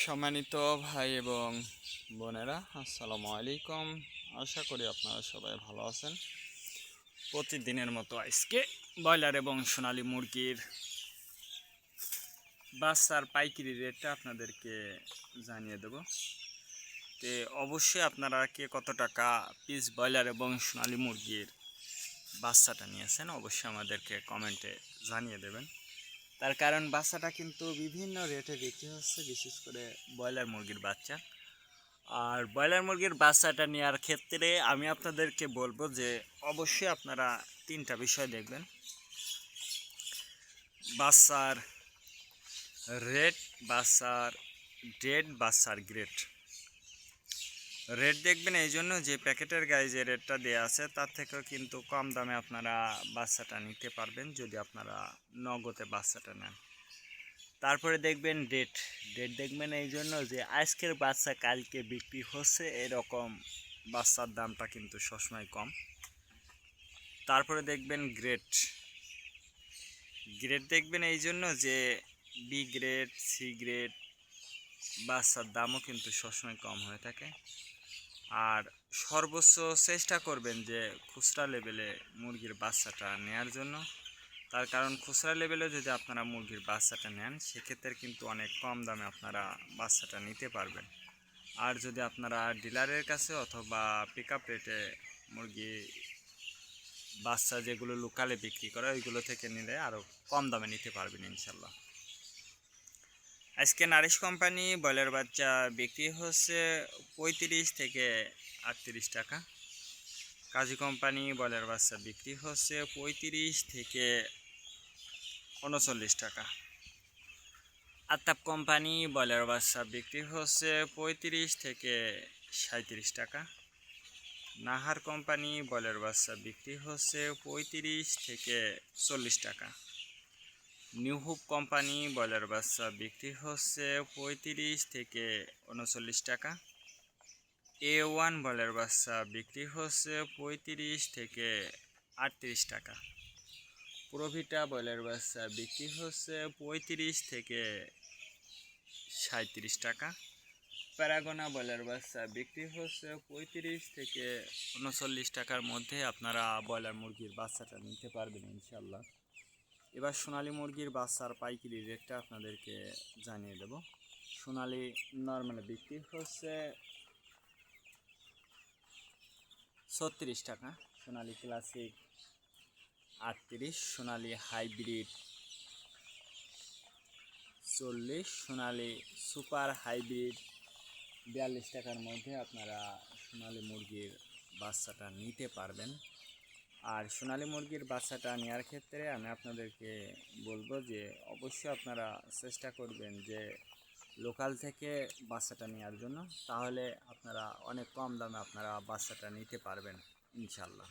সম্মানিত ভাই এবং বোনেরা, আসসালামু আলাইকুম। আশা করি আপনারা সবাই ভালো আছেন। প্রতিদিনের মতো আজকে ব্রয়লার এবং সোনালী মুরগির বাচ্চার পাইকারি রেটটা আপনাদেরকে জানিয়ে দেব। তো অবশ্যই আপনারা কে কত টাকা পিস ব্রয়লার এবং সোনালী মুরগির বাচ্চাটা নিয়েছেন অবশ্যই আমাদেরকে কমেন্টে জানিয়ে দেবেন। তার কারণ বাচ্চাটা কিন্তু বিভিন্ন রেটে বিক্রি হচ্ছে, বিশেষ করে ব্রয়লার মুরগির বাচ্চা। আর ব্রয়লার মুরগির বাচ্চাটা নেওয়ার ক্ষেত্রে আমি আপনাদেরকে বলবো যে অবশ্যই আপনারা তিনটা বিষয় দেখবেন: বাচ্চার রেট, বাচ্চার ডেট, বাচ্চার গ্রেড। রেট দেখবেন এই জন্য যে প্যাকেটের গায়ে যে রেটটা দেওয়া আছে তার থেকেও কিন্তু কম দামে আপনারা বাচ্চাটা নিতে পারবেন যদি আপনারা নগদে বাচ্চাটা নেন। তারপরে দেখবেন ডেট। ডেট দেখবেন এই জন্য যে আজকের বাচ্চা কালকে বিক্রি হচ্ছে, এরকম বাচ্চার দামটা কিন্তু সবসময় কম। তারপরে দেখবেন গ্রেড। গ্রেড দেখবেন এই জন্য যে বি গ্রেড, সি গ্রেড বাচ্চার দামও কিন্তু সবসময় কম হয়ে থাকে। আর সর্বোচ্চ চেষ্টা করবেন যে খুচরা লেভেলে মুরগির বাচ্চাটা নেওয়ার জন্য। তার কারণ খুচরা লেভেলে যদি আপনারা মুরগির বাচ্চাটা নেন সেক্ষেত্রে কিন্তু অনেক কম দামে আপনারা বাচ্চাটা নিতে পারবেন। আর যদি আপনারা ডিলারের কাছে অথবা পিক আপ রেটে মুরগি বাচ্চা যেগুলো লোকালে বিক্রি করে ওইগুলো থেকে নিলে আরও কম দামে নিতে পারবেন ইনশাল্লাহ। আজকে নারিশ কোম্পানি ব্রয়লার বাচ্চা বিক্রি হচ্ছে 35 থেকে 38 টাকা। কাজী কোম্পানি ব্রয়লার বাচ্চা বিক্রি হচ্ছে 35 থেকে 39 টাকা। আতাপ কোম্পানি ব্রয়লার বাচ্চা বিক্রি হচ্ছে 35 থেকে 37 টাকা। নাহার কোম্পানি ব্রয়লার বাচ্চা বিক্রি হচ্ছে 35 থেকে 40 টাকা। নিউ হোপ কোম্পানি ব্রয়লার বাচ্চা বিক্রি হচ্ছে 35 থেকে 39 টাকা। A1 ব্রয়লার বাচ্চা বিক্রি হচ্ছে 35 থেকে 38 টাকা। প্রোভিটা ব্রয়লার বাচ্চা বিক্রি হচ্ছে 35 থেকে 37 টাকা। প্যারাগোনা ব্রয়লার বাচ্চা বিক্রি হচ্ছে 35 থেকে 39 টাকার মধ্যে আপনারা ব্রয়লার মুরগির বাচ্চাটা নিতে পারবেন ইনশাল্লাহ। এবার সোনালী মুরগির বাচ্চার পাইকারি রেটটা আপনাদেরকে জানিয়ে দেব। সোনালী নর্মাল বিক্রি হচ্ছে 36 টাকা, সোনালী ক্লাসিক 38, সোনালী হাইব্রিড 40, সোনালী সুপার হাইব্রিড 42 টাকার মধ্যে আপনারা সোনালী মুরগির বাচ্চাটা নিতে পারবেন। আর সোনালী মুরগির বাচ্চাটা নেওয়ার ক্ষেত্রে আমি আপনাদেরকে বলবো যে অবশ্যই আপনারা চেষ্টা করবেন যে লোকাল থেকে বাচ্চাটা নেওয়ার জন্য, তাহলে আপনারা অনেক কম দামে আপনারা বাচ্চাটা নিতে পারবেন ইনশাল্লাহ।